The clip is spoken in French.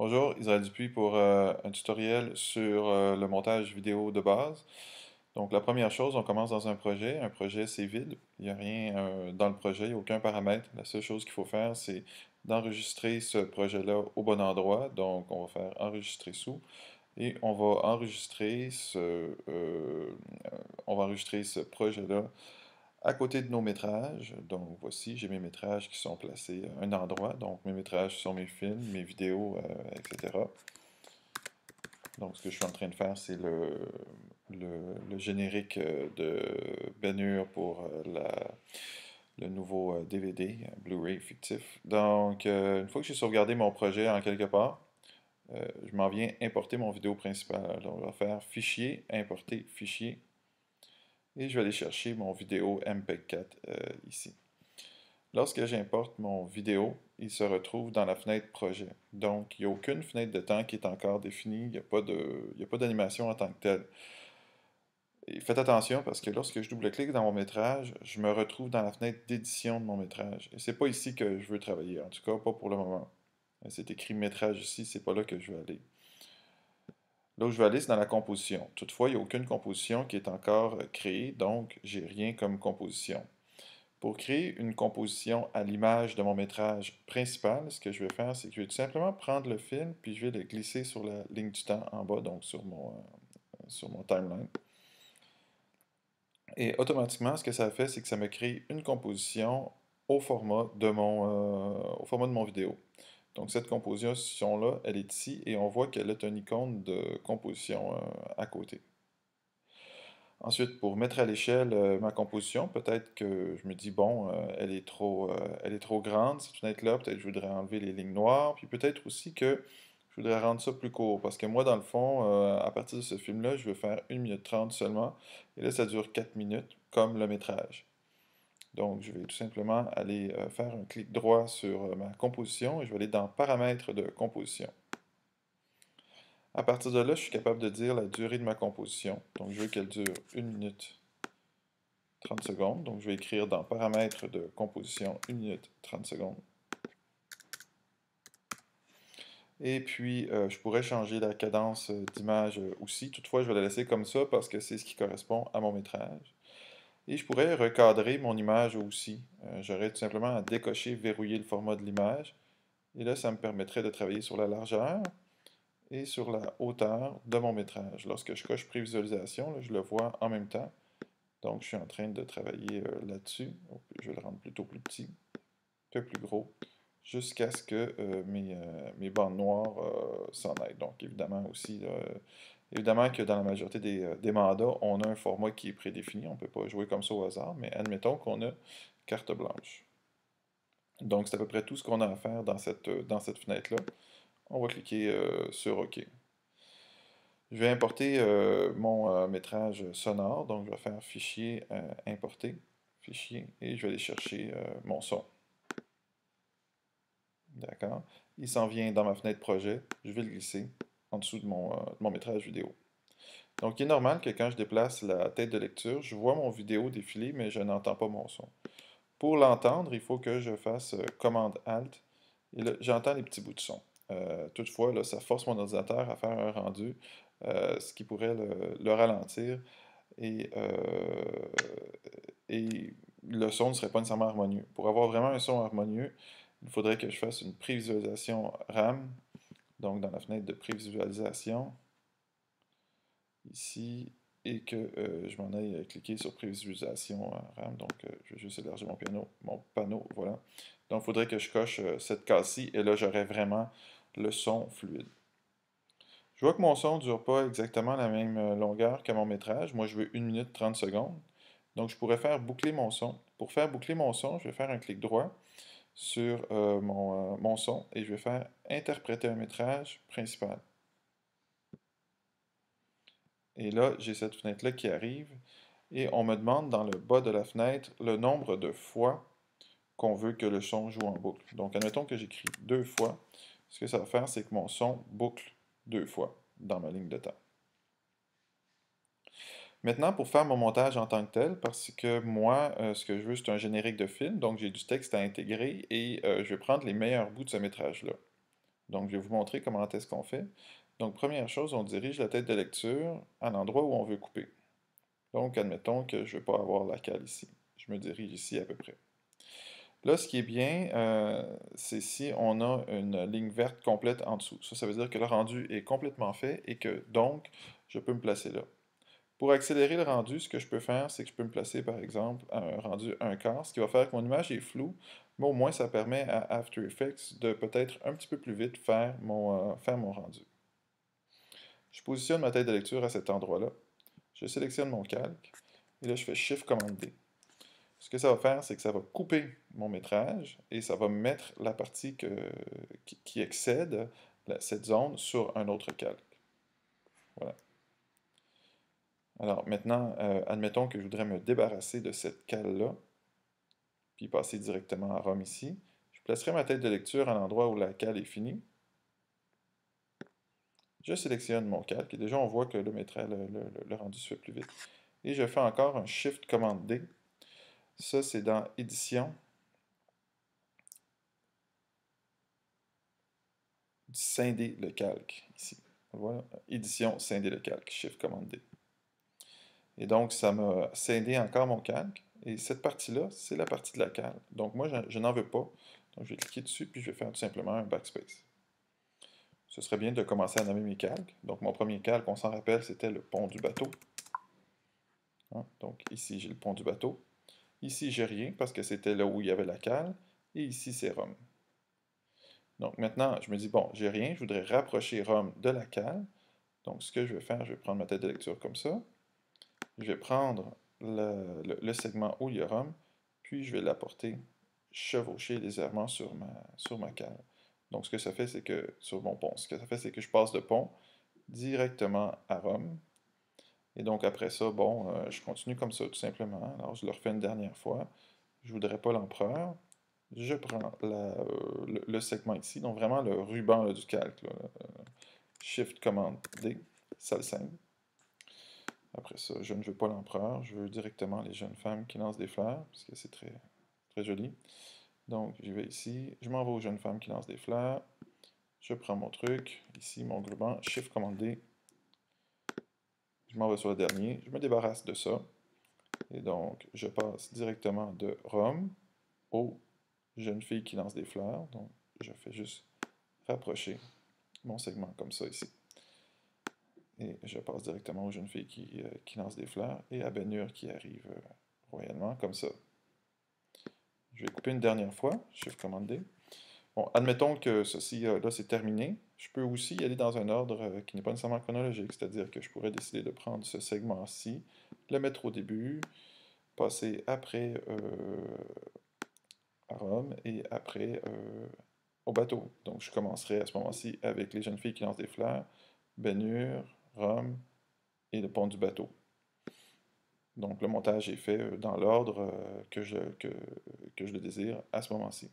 Bonjour, Israël Dupuis pour un tutoriel sur le montage vidéo de base. Donc la première chose, on commence dans un projet. Un projet, c'est vide. Il n'y a rien dans le projet, il n'y a aucun paramètre. La seule chose qu'il faut faire, c'est d'enregistrer ce projet-là au bon endroit. Donc on va faire enregistrer sous et on va enregistrer ce projet-là à côté de nos métrages. Donc voici, j'ai mes métrages qui sont placés à un endroit. Donc mes métrages sont mes films, mes vidéos, etc. Donc ce que je suis en train de faire, c'est le générique de Ben Hur pour le nouveau DVD, Blu-ray fictif. Donc une fois que j'ai sauvegardé mon projet en quelque part, je m'en viens importer mon vidéo principale. Donc on va faire Fichier, Importer, Fichier. Et je vais aller chercher mon vidéo MPEG-4 ici. Lorsque j'importe mon vidéo, il se retrouve dans la fenêtre projet. Donc, il n'y a aucune fenêtre de temps qui est encore définie, il n'y a pas d'animation en tant que telle. Et faites attention parce que lorsque je double-clique dans mon métrage, je me retrouve dans la fenêtre d'édition de mon métrage. Et c'est pas ici que je veux travailler, en tout cas pas pour le moment. C'est écrit métrage ici, c'est pas là que je veux aller. Là où je vais aller, c'est dans la composition. Toutefois, il n'y a aucune composition qui est encore créée, donc j'ai rien comme composition. Pour créer une composition à l'image de mon métrage principal, ce que je vais faire, c'est que je vais tout simplement prendre le film, puis je vais le glisser sur la ligne du temps en bas, donc sur mon timeline. Et automatiquement, ce que ça fait, c'est que ça me crée une composition au format de mon vidéo. Donc cette composition-là, elle est ici, et on voit qu'elle a une icône de composition à côté. Ensuite, pour mettre à l'échelle ma composition, peut-être que je me dis, bon, elle est trop grande, cette fenêtre-là, peut-être que je voudrais enlever les lignes noires, puis peut-être aussi que je voudrais rendre ça plus court, parce que moi, dans le fond, à partir de ce film-là, je veux faire 1 minute 30 seulement, et là, ça dure 4 minutes, comme le métrage. Donc, je vais tout simplement aller faire un clic droit sur ma composition, et je vais aller dans Paramètres de composition. À partir de là, je suis capable de dire la durée de ma composition. Donc, je veux qu'elle dure 1 minute 30 secondes. Donc, je vais écrire dans Paramètres de composition 1 minute 30 secondes. Et puis, je pourrais changer la cadence d'image aussi. Toutefois, je vais la laisser comme ça parce que c'est ce qui correspond à mon métrage. Et je pourrais recadrer mon image aussi. J'aurais tout simplement à décocher, verrouiller le format de l'image. Et là, ça me permettrait de travailler sur la largeur et sur la hauteur de mon métrage. Lorsque je coche prévisualisation, là, je le vois en même temps. Donc, je suis en train de travailler là-dessus. Je vais le rendre plutôt plus petit, un peu plus gros, jusqu'à ce que mes bandes noires s'en aillent. Donc, évidemment aussi, évidemment que dans la majorité des mandats, on a un format qui est prédéfini. On ne peut pas jouer comme ça au hasard, mais admettons qu'on a carte blanche. Donc, c'est à peu près tout ce qu'on a à faire dans cette fenêtre-là. On va cliquer sur OK. Je vais importer mon métrage sonore, donc je vais faire Fichier, Importer, Fichier, et je vais aller chercher mon son. D'accord. Il s'en vient dans ma fenêtre projet, je vais le glisser en dessous de mon métrage vidéo. Donc il est normal que quand je déplace la tête de lecture, je vois mon vidéo défiler, mais je n'entends pas mon son. Pour l'entendre, il faut que je fasse Commande Alt, et là, j'entends les petits bouts de son. Toutefois, là, ça force mon ordinateur à faire un rendu, ce qui pourrait le ralentir, et, et le son ne serait pas nécessairement harmonieux. Pour avoir vraiment un son harmonieux, il faudrait que je fasse une prévisualisation RAM, donc dans la fenêtre de prévisualisation, ici, et que je m'en aille cliquer sur prévisualisation RAM. Donc, je vais juste élargir mon panneau, voilà. Donc, il faudrait que je coche cette case-ci, et là, j'aurai vraiment le son fluide. Je vois que mon son ne dure pas exactement la même longueur que mon métrage. Moi, je veux 1 minute 30 secondes. Donc, je pourrais faire boucler mon son. Pour faire boucler mon son, je vais faire un clic droit sur mon son et je vais faire interpréter un métrage principal. Et là, j'ai cette fenêtre-là qui arrive et on me demande dans le bas de la fenêtre le nombre de fois qu'on veut que le son joue en boucle. Donc, admettons que j'écris 2 fois. Ce que ça va faire, c'est que mon son boucle 2 fois dans ma ligne de temps. Maintenant, pour faire mon montage en tant que tel, parce que moi, ce que je veux, c'est un générique de film, donc j'ai du texte à intégrer et je vais prendre les meilleurs bouts de ce métrage-là. Donc, je vais vous montrer comment est-ce qu'on fait. Donc, première chose, on dirige la tête de lecture à l'endroit où on veut couper. Donc, admettons que je ne veux pas avoir la cale ici. Je me dirige ici à peu près. Là, ce qui est bien, c'est si on a une ligne verte complète en dessous. Ça veut dire que le rendu est complètement fait et que, donc, je peux me placer là. Pour accélérer le rendu, ce que je peux faire, c'est que je peux me placer, par exemple, à un rendu 1/4, ce qui va faire que mon image est floue, mais au moins ça permet à After Effects de peut-être un petit peu plus vite faire mon rendu. Je positionne ma tête de lecture à cet endroit-là. Je sélectionne mon calque, et là je fais Shift-Command-D. Ce que ça va faire, c'est que ça va couper mon métrage, et ça va mettre la partie qui excède cette zone sur un autre calque. Voilà. Alors maintenant, admettons que je voudrais me débarrasser de cette cale-là, puis passer directement à ROM ici. Je placerai ma tête de lecture à l'endroit où la cale est finie. Je sélectionne mon calque, et déjà on voit que le rendu se fait plus vite. Et je fais encore un Shift-Command-D. Ça, c'est dans Édition, scinder le calque, ici. Voilà, Édition, scinder le calque, Shift-Command-D. Et donc, ça m'a scindé encore mon calque. Et cette partie-là, c'est la partie de la cale. Donc moi, je n'en veux pas. Donc je vais cliquer dessus, puis je vais faire tout simplement un backspace. Ce serait bien de commencer à nommer mes calques. Donc mon premier calque, on s'en rappelle, c'était le pont du bateau. Hein? Donc ici, j'ai le pont du bateau. Ici, j'ai rien, parce que c'était là où il y avait la cale. Et ici, c'est Rome. Donc maintenant, je me dis, bon, j'ai rien, je voudrais rapprocher Rome de la cale. Donc ce que je vais faire, je vais prendre ma tête de lecture comme ça. Je vais prendre le segment où il y a Rome, puis je vais l'apporter chevaucher légèrement sur ma cale. Donc ce que ça fait, c'est que, sur mon pont, ce que ça fait, c'est que je passe de pont directement à Rome. Et donc après ça, bon, je continue comme ça, tout simplement. Alors je le refais une dernière fois. Je voudrais pas l'empereur. Je prends le segment ici, donc vraiment le ruban là, du calque. Là, Shift-Command-D, ça le scinde. Après ça, je ne veux pas l'empereur, je veux directement les jeunes femmes qui lancent des fleurs, parce que c'est très, très joli. Donc, j'y vais ici, je m'en vais aux jeunes femmes qui lancent des fleurs, je prends mon truc, ici, mon ruban, Shift-Command-D, je m'en vais sur le dernier, je me débarrasse de ça, et donc, je passe directement de Rome aux jeunes filles qui lancent des fleurs, donc je fais juste rapprocher mon segment comme ça ici. Et je passe directement aux jeunes filles qui lancent des fleurs et à Ben Hur qui arrive royalement, comme ça. Je vais couper une dernière fois, Shift-Command-D. Bon, admettons que ceci, là, c'est terminé. Je peux aussi y aller dans un ordre qui n'est pas nécessairement chronologique, c'est-à-dire que je pourrais décider de prendre ce segment-ci, le mettre au début, passer après à Rome et après au bateau. Donc je commencerai à ce moment-ci avec les jeunes filles qui lancent des fleurs, Ben Hur, Rome et le pont du bateau. Donc le montage est fait dans l'ordre que je le désire à ce moment-ci.